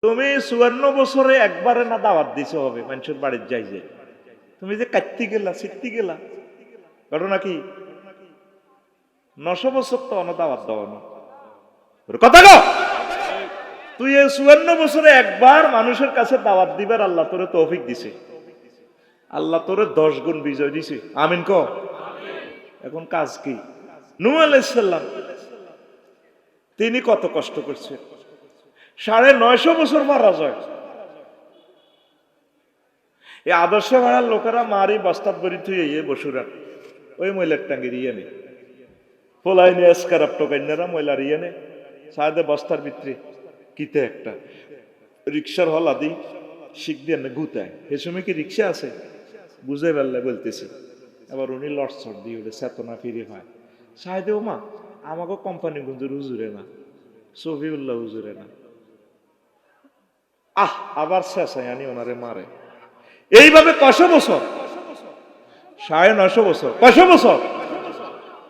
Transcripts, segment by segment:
তুমি 54 বছরে একবারে না দাওয়াত দিছো হবে মানুষের বাড়ির যাই যে তুমি যে কাটতে গেলা সিটতে গেলা ঘটনা কি 900 বছর তো অন দাওয়াত দাও না কথা গো। তুই এই 54 বছরে একবার মানুষের কাছে দাওয়াত দিবার আল্লাহ তোরে তৌফিক দিছে, আল্লাহ তোরে 10 গুণ বিজয় দিছে। আমিন ক। এখন কাজ কি? নূহ আলাইহিস সালাম তিনি কত কষ্ট করছে, 950 বছর মারা যায়। এই আদর্শ ভাড়ার লোকেরা মারি বস্তাত বরি তুই এই বসুরাট ওই মহিলার টাঙ্গির ইয়ে নে পোলাই নিয়ে স্কারাপ টোকাইনারা মহিলার ইয়ে নে সায়দে বস্তার ভিতরে কিতে একটা রিক্সার হলা দি শিখ দিয়ে না গুতায়। এ সময় কি রিক্সা আছে বুঝে ফেললে বলতেছি। এবার উনি লটসট দিয়ে ওটা চেতনা ফিরে হয় সাহেদে ও মা আমাকে কোম্পানি গুঞ্জুর হুজুরে না সফিউল্লাহ হুজুরে না আবার শেষায় আনি ওনারে মারে। এইভাবে কয়শো বছর, 950 বছর, কয়শো বছর।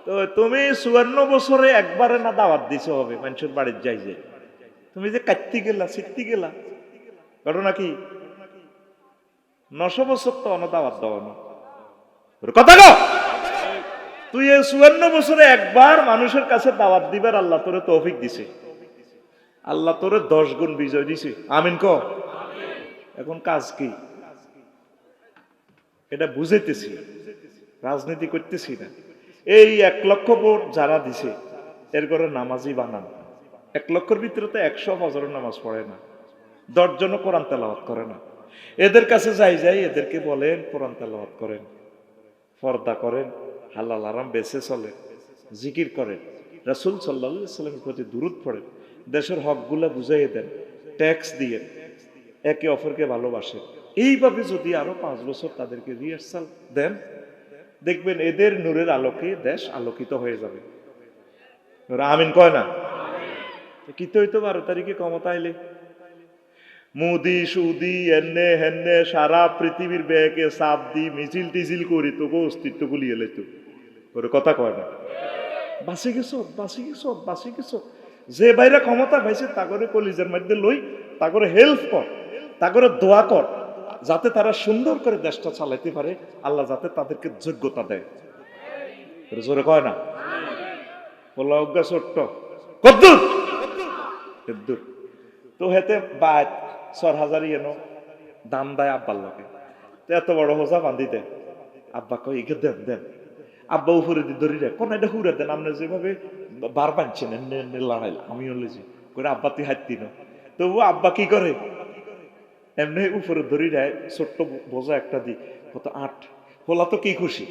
তো তুমি 54 বছরে একবারে না দাওয়াত দিছো হবে মানুষের বাড়ির যাই যে তুমি যে কাটতে গেলা সিটতে গেলা ঘটনা কি 900 বছর তো অন দাওয়াত দাও না কথা গো। তুই এই 54 বছরে একবার মানুষের কাছে দাওয়াত দিবার আল্লাহ তোরে তৌফিক দিছে, আল্লাহ তোরে 10 গুণ বিজয় দিছে। আমিন ক। এখন কাজ কি? এটা বুঝাইতেছি, রাজনীতি করতেছি না। এই 1 লক্ষ ভোট যারা দিছে এর করে নামাজি বানান। 1 লক্ষের ভিতরে তো 100 ফজরের নামাজ পড়ে না, 10 জন কোরআন তেলাওয়াত করে না। এদের কাছে যাই এদেরকে বলেন কোরআন তেলাওয়াত করেন, পর্দা করেন, হালাল আরাম বেঁচে চলেন, জিকির করেন, রাসূল সাল্লাল্লাহু আলাইহি ওয়াসাল্লামের প্রতি দুরূদ পড়েন, দেশের হকগুলা বুঝাইয়ে দেন, ট্যাক্স দিয়ে একে অপরকে ভালোবাসেন। এইভাবে যদি আরো 5 বছর তাদেরকে রিহার্সাল দেন দেখবেন এদের নূরের আলোকে দেশ আলোকিত হয়ে যাবে। আমিন কয় না? কিতে হইতো 12 তারিখে ক্ষমতা আইলে মুদি সুদি এনে হেনে সারা পৃথিবীর ব্যাগে চাপ দি মিছিল টিছিল করি তোকে অস্তিত্ব গুলিয়ে লেত ওর কথা কয় না। বাঁচি গেছ বাঁচি গেছ বাঁচি গেছ। যে বাইরে ক্ষমতা পাইছে তাগরে কলিজার মধ্যে লই, তাগরে হেল্প কর, তাগরে দোয়া কর যাতে তারা সুন্দর করে দেশটা চালাইতে পারে, আল্লাহ যাতে তাদেরকে যোগ্যতা দেয়। জোরে কয় না? বলা অজ্ঞা ছোট্ট কদ্দুর কদ্দুর তো হেতে বাদ 4000 এনো দাম দেয় আব্বার লোকে। তো এত বড় হোজা বান্ধি দেয়, আব্বা কয় ইকে দেন দেন, আব্বা উপরে দিয়ে ধরি দেয় কোন এটা হুড়ে দেন আপনি যেভাবে বার বাঁধছেন লড়াই আমিও লেছি করে আব্বা তুই হাঁটতি না। তবু আব্বা কি করে এমনি উপরে ধরি দেয় ছোট্ট বোঝা একটা দি কত 8 হোলা তো কি খুশি।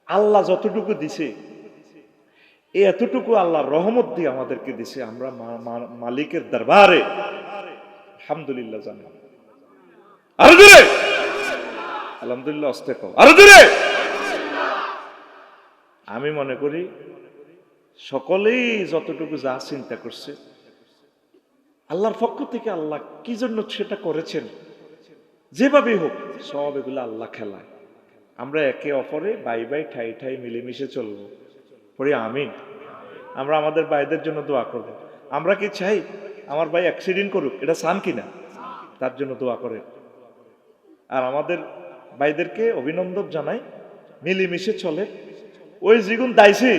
আল্লাহ যতটুকু দিছে এতটুকু আল্লাহ রহমত দিয়ে আমাদেরকে দিছে, আমরা মালিকের দরবারে আলহামদুলিল্লাহ জানি। আরো জোরে আলহামদুলিল্লাহ আস্তে কও আরো জোরে। আমি মনে করি সকলেই যতটুকু যা চিন্তা করছে আল্লাহর পক্ষ থেকে আল্লাহ কি জন্য সেটা করেছেন, যেভাবে হোক সব এগুলো আল্লাহ খেলায়। আমরা একে অপরে বাই বাই ঠাই ঠাই মিলেমিশে চলবো পড়ি আমিন। আমরা আমাদের ভাইদের জন্য দোয়া করব। আমরা কি চাই আমার ভাই অ্যাক্সিডেন্ট করুক? এটা চান কিনা? তার জন্য দোয়া করে। আর আমাদের ভাইদেরকে অভিনন্দন জানাই, মিলেমিশে চলে। ওই যেগুন দাইছে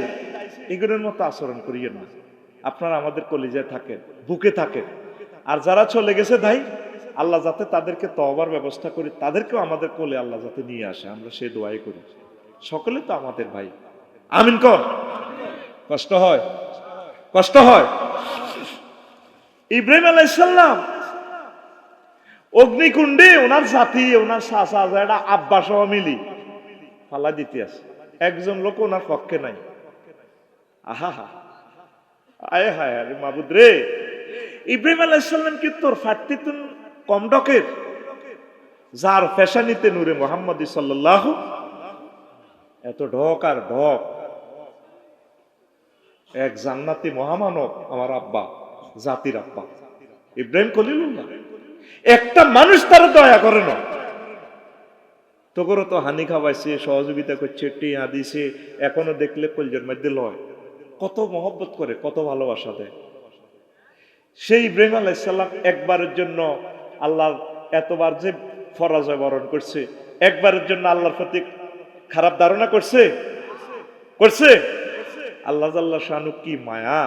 এগুলোর মতো আচরণ করিয়েন না। আপনারা আমাদের কলিজায় থাকেন, বুকে থাকেন। আর যারা চলে গেছে ভাই আল্লাহ যাতে তাদেরকে তওবার ব্যবস্থা করি, তাদেরকেও আমাদের কোলে আল্লাহ যাতে নিয়ে আসে, আমরা সেই দোয়াই করি। সকলে তো আমাদের ভাই। আমিন কর। কষ্ট হয়, কষ্ট হয়। ইব্রাহিম আলাইহিস সালাম অগ্নিকুণ্ডে ওনার জাতি ওনার চাচা যারা আব্বা সহ মিলি ফালা দিতে আছে, একজন লোক ওনার পক্ষে নাই। আহা হা আয় হায় আরে মাবুদ রে, ইব্রাহিম আলাইহিস সালাম কি তোর ফাটতি তুন কম ডকের যার ফেশানিতে নূরে মুহাম্মদ সাল্লাল্লাহু এত ঢক আর ঢক। এক জান্নাতি মহামানব আমার আব্বা, জাতির আব্বা ইব্রাহিম খলিলুল্লাহ। একটা মানুষ তার দয়া করে না, তোকে তো হানি খাওয়াইছে, সহযোগিতা করছে, টিয়া দিছে, এখনো দেখলে কলজের মধ্যে লয়। কত মহব্বত করে, কত ভালোবাসা দেয়। সেই ইব্রাহিম আলাইহিস সালাম একবারের জন্য আল্লাহর এতবার যে পরাজয় বরণ করছে, একবারের জন্য আল্লাহর প্রতি খারাপ ধারণা করছে করছে আল্লাহ জাল্লা শানু কি মায়া,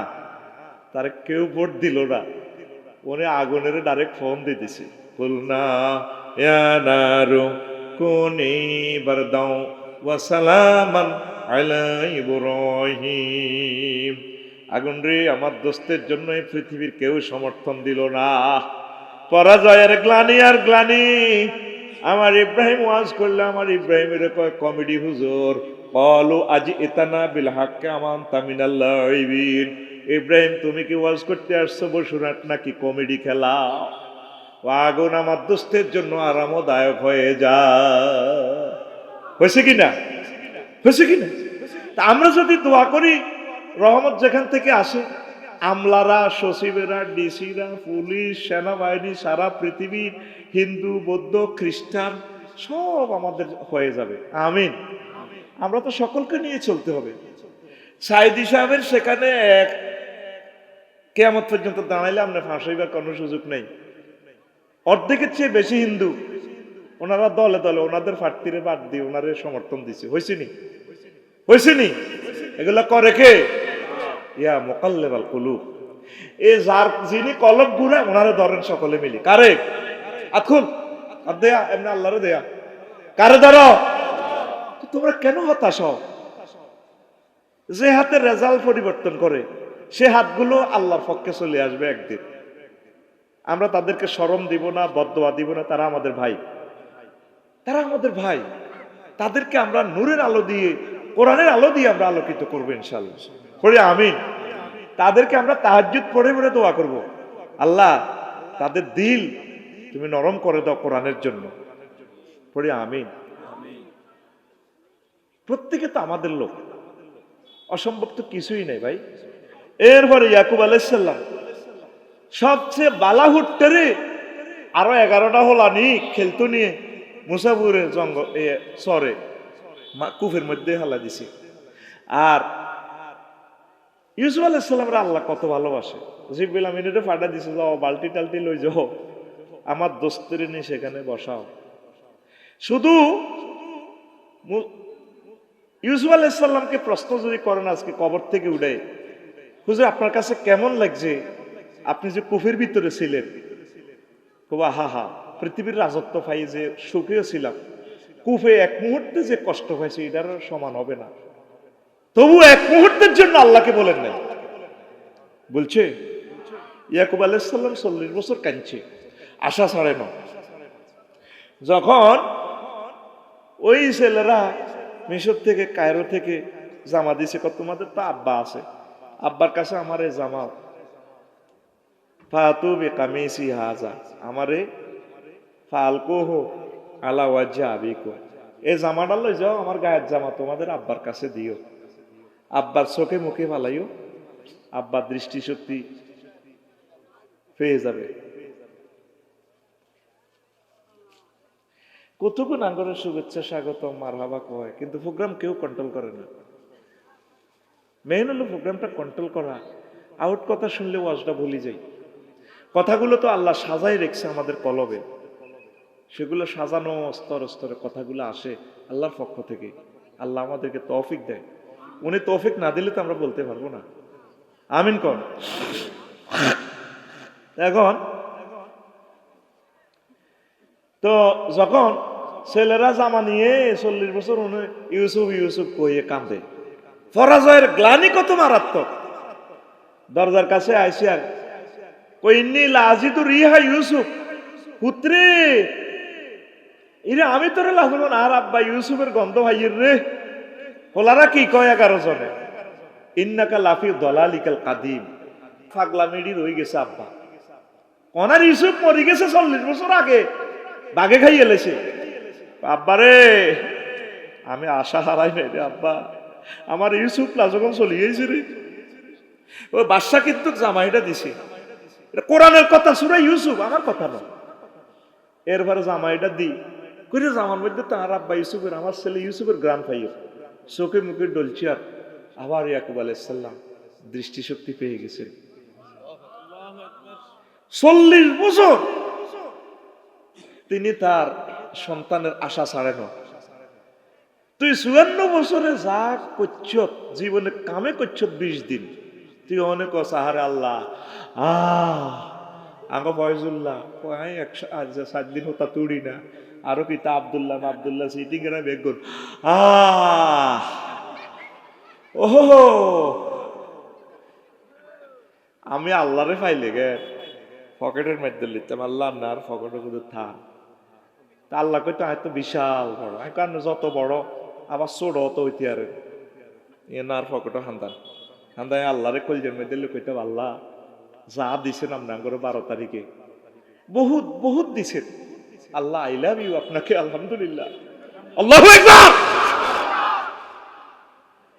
তার কেউ ভোট দিল না, উনি আগুনের ডাইরেক্ট ফোন দিয়ে দিছে, কুলনা ইয়া নারু কুনি বারদাও ওয়া সালামান আলা ইব্রাহিম। আগুন রে, আমার দোস্তের জন্য এই পৃথিবীর কেউ সমর্থন দিল না, পরাজয়ের গ্লানি আর গ্লানি। আমার ইব্রাহিম ওয়াজ করলে আমার ইব্রাহিমের কয় কমেডি হুজুর, বলো আজ ইতানা বিল হাক্কে আমান তামিনাল লাইবিন। ইব্রাহিম তুমি কি ওয়াজ করতে আসছো বসুরাট নাকি কমেডি খেলা? আগুন আমার দোস্তের জন্য আরামদায়ক হয়ে যা। হয়েছে কিনা? হয়েছে কিনা? তা আমরা যদি দোয়া করি, রহমত যেখান থেকে আসে, আমলারা, সচিবেরা, ডিসিরা, পুলিশ, সেনাবাহিনী, সারা পৃথিবীর হিন্দু, বৌদ্ধ, খ্রিস্টান সব আমাদের হয়ে যাবে। আমিন। আমরা তো সকলকে নিয়ে চলতে হবে। সাইদি সাহেবের সেখানে এক কিয়ামত পর্যন্ত দাঁড়াইলে আপনার ফাঁসাইবার কোনো সুযোগ নেই। অর্ধেকের চেয়ে বেশি হিন্দু, ওনারা দলে দলে ওনাদের প্রার্থীরে বাদ দিয়ে ওনারে সমর্থন দিছে। হয়েছেনি? হয়েছেনি? এগুলা করে কে? ইয়া মুকাল্লিবাল কুলুব। যার যিনি কলব ঘুরে ওনারে ধরেন সকলে মিলি। কারে? আতখুল আর দেয়া এমনি আল্লাহরে দেয়া। কারে ধরো? তোমরা কেন হতাশ হও? যে হাতের রেজাল্ট পরিবর্তন করে সে হাতগুলো আল্লাহর পক্ষে চলে আসবে একদিন। আমরা তাদেরকে শরম দিব না, বদদোয়া দিব না, তারা আমাদের ভাই, তারা আমাদের ভাই। তাদেরকে আমরা নূরের আলো দিয়ে, কোরআনের আলো দিয়ে আমরা আলোকিত করবো ইনশাআল্লাহ। পড়ে আমিন। তাদেরকে আমরা তাহাজ্জুদ পড়ে পড়ে দোয়া করব, আল্লাহ তাদের দিল তুমি নরম করে দাও কোরআনের জন্য। পড়ে আমিন। প্রত্যেকে তো আমাদের লোক, অসম্ভব তো কিছুই নেই ভাই। এরপরে ইয়াকুব আলাইহিস সালাম সবচেয়ে বালাহুট্টারে আরো 11টা হোলা নি খেলতো নিয়ে মুসাফুরে জঙ্গল সরে কুফের মধ্যে হালা দিছে। আর ইউসুফ আলাইহিস সালামরা আল্লাহ কত ভালোবাসে, জিবরিল আমিনরে ফাটা দিছে, যাও বালতি টালতি লই যাও, আমার দোস্তের নিয়ে সেখানে বসাও। শুধু ইউসুফ আলাইহিস সালামকে প্রশ্ন যদি করেন আজকে কবর থেকে উঠে, হুজুর আপনার কাছে কেমন লাগছে আপনি যে কুফের ভিতরে ছিলেন? কবা হা হা, পৃথিবীর রাজত্ব পাই যে সুখেও ছিলাম, কুফে এক মুহূর্তে যে কষ্ট হয়েছে এটার সমান হবে না। তবু এক মুহূর্তের জন্য আল্লাহকে বলেন নাই। বলছে ইয়াকুব আলাইহিস সালাম 40 বছর কাঁদছে, আশা ছাড়ে না। যখন ওই ছেলেরা মিশর থেকে, কায়রো থেকে জামা দিছে, তোমাদের তো আব্বা আছে, আব্বার কাছে আমারে জামা ফাতু বিকামিসি হাজা আমারে ফালকুহু আলা ওয়াজহি আবিকু, এই জামাটা লই যাও, আমার গায়ের জামা তোমাদের আব্বার কাছে দিও, আব্বার চোখে মুখে ফালাইও, আব্বার দৃষ্টিশক্তি পেয়ে যাবে। কতক্ষণ আঙ্গরের শুভেচ্ছা স্বাগত মারহাবা কয়, কিন্তু প্রোগ্রাম কেউ কন্ট্রোল করে না। মেইন হলো প্রোগ্রামটা কন্ট্রোল করা। আউট কথা শুনলে ওয়াজটা ভুলে যাই। কথাগুলো তো আল্লাহ সাজাই রেখেছে আমাদের কলবে, সেগুলো সাজানো স্তরে স্তরে কথাগুলো আসে আল্লাহর পক্ষ থেকে। আল্লাহ আমাদেরকে তৌফিক দেয়, উনি তৌফিক না দিলে তো আমরা বলতে পারবো না। আমিন কর। এখন তো যখন ছেলেরা জামা নিয়ে 40 বছর উনি ইউসুফ ইউসুফ কইয়ে কান্দে, পরাজয়ের গ্লানি কত মারাত্মক। দরজার কাছে আইসি আর কইনি লাজিদু রিহা ইউসুফ, পুত্রে ইরে আমি তোরে লাগল না, আর আব্বা ইউসুফের গন্ধ ভাইয়ের রে। হোলারা কি কয় 11 জনে, ইন্নাকা লাফি দলালিকাল কাদিম, পাগলামিডি রই গেছে আব্বা। ওনার ইউসুফ মরে গেছে 40 বছর আগে, বাঘে খাই এলেছে। আব্বারে আমি আশা হারাই নাই রে আব্বা, আমার ইউসুফ না যখন চলে গেছে রে। ওই বাদশা কিন্তু জামাইটা দিছে, এটা কোরআনের কথা, সূরা ইউসুফ, আমার কথা না। এরপরে জামাইটা দি করে জামার মধ্যে তার আব্বা ইউসুফের, আমার ছেলে ইউসুফের গ্রাম পাইও, চোখে মুখে ডলছি। আর আবার ইয়াকুব আলাইহিস সালাম দৃষ্টিশক্তি পেয়ে গেছে। 40 বছর তিনি তার সন্তানের আশা ছাড়েন। তুই 54 বছরে যা করছ জীবনে কামে করছ 20 দিন, তুই অনেক সাহারে আল্লাহ আগে ফয়জুল্লাহ 7 দিন হতা তুড়ি না আরো পিতা আব্দুল্লাহ আব্দুল্লাহ সিটিং এর বেগুন ওহো আমি আল্লাহরে পাইলে গে পকেটের মধ্যে লিখতাম আল্লাহ না আর পকেটের মধ্যে থাক তা আল্লাহ কইতো হয়তো বিশাল বড় কারণ যত বড় আবার ছোট অত হইতে আর এনার পকেটও হান্দান হান্দায় আল্লাহরে কলজের মধ্যে কইতো আল্লাহ যা দিছেন আপনার 12 তারিখে বহুত বহুত দিছেন আল্লাহ আই লাভ ইউ আপনাকে আলহামদুলিল্লাহ আল্লাহু আকবার।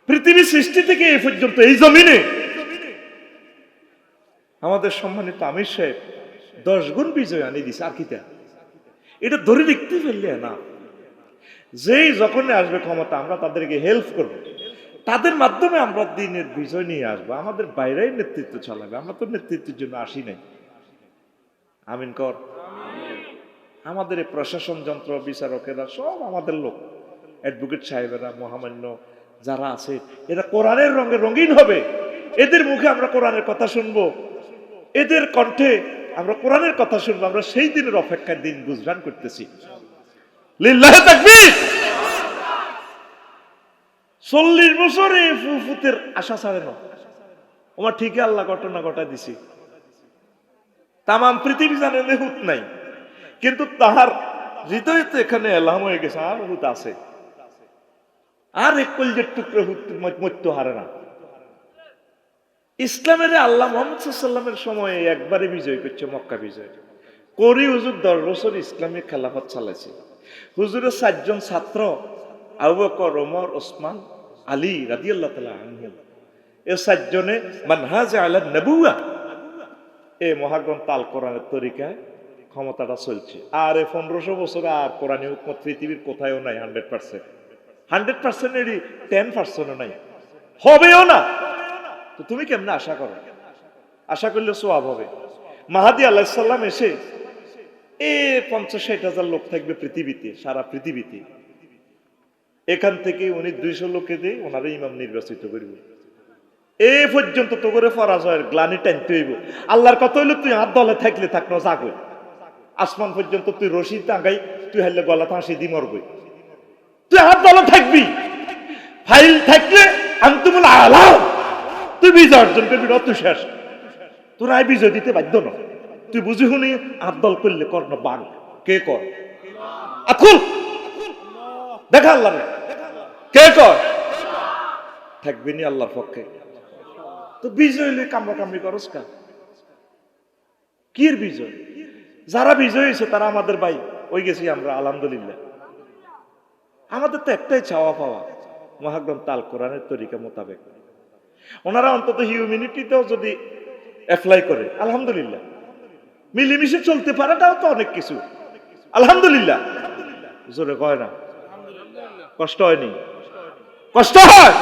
পৃথিবী সৃষ্টি থেকে এই পর্যন্ত এই জমিনে আমাদের সম্মানিত আমির সাহেব 10 গুণ বিজয় আনি দিছে আর কিটা এটা ধরে দেখতে ফেললে না যেই যখন আসবে ক্ষমতা আমরা তাদেরকে হেল্প করব, তাদের মাধ্যমে আমরা দিনের বিজয় নিয়ে আসবো। আমাদের বাইরেই নেতৃত্ব চালাবে, আমরা তো নেতৃত্বের জন্য আসি নাই। আমিন কর। আমাদের এই প্রশাসন যন্ত্র বিচারকেরা সব আমাদের লোক, অ্যাডভোকেট সাহেবেরা মহামান্য যারা আছে এরা কোরআনের রঙে রঙিন হবে। এদের মুখে আমরা কোরআনের কথা শুনবো, এদের কণ্ঠে আমরা কোরআনের কথা শুনবো। আমরা সেই দিনের অপেক্ষায় দিন গুজরান করতেছি। লিল্লাহি তাকবীর। 40 বছরে ফুফুতের আশা ছাড়ে না। আমার ঠিকই আল্লাহ ঘটনা ঘটা দিছি। তাম পৃথিবী জানে হুত নাই, কিন্তু তাহার হৃদয় তো এখানে এলাম হয়ে গেছে, আর হুত আছে, আর এক কলজের টুকরো হুত মরতে হারে না। ইসলামের আল্লাহ মুহাম্মদ সাল্লাল্লাহু আলাইহি ওয়াসাল্লামের সময়ে একবারে বিজয় করছে, মক্কা বিজয় করি। হুজুর 10 বছর ইসলামী খেলাফত চালাইছে। হুজুরের 4 জন ছাত্র আবু বকর, ওমর, ওসমান, আলী রাদিয়াল্লাহু তাআলা আনহু, এই 4 জনে মানহাজ আলা নবুওয়া, এই মহাগ্রন্থ আল কোরআনের তরিকায় ক্ষমতাটা চলছে। আর এই 1500 বছরে আর কোরআনী হুকুমত পৃথিবীর কোথায়ও নাই। 100% এরই 10% নাই, হবেও না। তো তুমি কেমনে আশা করো? আশা করলে সওয়াব হবে। মাহাদি আলাইহিস সালাম এসে 50-60 হাজার লোক থাকবে পৃথিবীতে, সারা পৃথিবীতে। এখান থেকে উনি 200 লোককে দিয়ে ওনারা ইমাম নির্বাচিত করব। এ পর্যন্ত তো করে পরাজয়ের গ্লানি টানতে হইব। আল্লাহর কথা হইলো তুই হাত দলে থাকলে থাক না জাগই, আসমান পর্যন্ত তুই রশি টাঙ্গাই, তুই হাইলে গলা ফাঁসি দি মরবই, তুই হাত দলে থাকবি। ফাইল থাকলে আনতুমুল আলা, তুই বিজয় অর্জন করবি না, তুই শেষ। তোর আয় বিজয় দিতে বাধ্য না। তুই বুঝি শুনি হাত দল করলে কর না বাঘ কে কর? আকুল দেখা আল্লাহ কে কর? থাকবি নি আল্লাহর পক্ষে। তো বিজয় হইলে কামড়া কামড়ি করস কা? কির বিজয়? যারা বিজয় হয়েছে তারা আমাদের ভাই, ওই গেছি আমরা আলহামদুলিল্লাহ। আমাদের তো একটাই চাওয়া পাওয়া, মহাগ্রন্থ আল কোরআনের তরিকা মোতাবেক ওনারা অন্তত হিউম্যানিটিতেও যদি অ্যাপ্লাই করে আলহামদুলিল্লাহ, মিলেমিশে চলতে পারাটাও তো অনেক কিছু। আলহামদুলিল্লাহ জোরে কয় না? কষ্ট হয়নি? কষ্ট হয়।